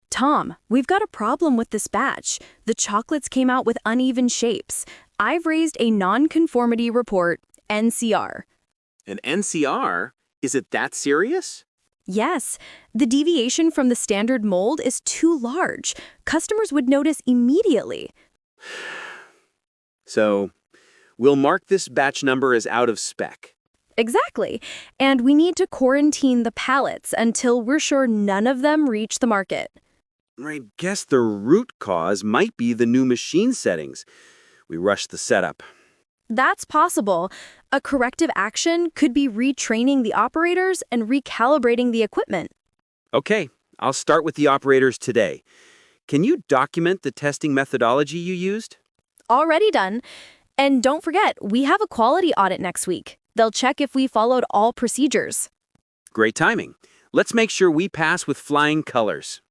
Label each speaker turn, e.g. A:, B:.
A: Tom, we've got a problem with this batch. The chocolates came out with uneven shapes. I've raised a nonconformity report, NCR.
B: An NCR? Is it that serious?
A: Yes, the deviation from the standard mold is too large. Customers would notice immediately.
B: So, we'll mark this batch number as out of spec.
A: Exactly. And we need to quarantine the pallets until we're sure none of them reach the market.
B: I guess the root cause might be the new machine settings. We rushed the setup.
A: That's possible. A corrective action could be retraining the operators and recalibrating the equipment.
B: Okay, I'll start with the operators today. Can you document the testing methodology you used?
A: Already done. And don't forget, we have a quality audit next week. They'll check if we followed all procedures.
B: Great timing. Let's make sure we pass with flying colors.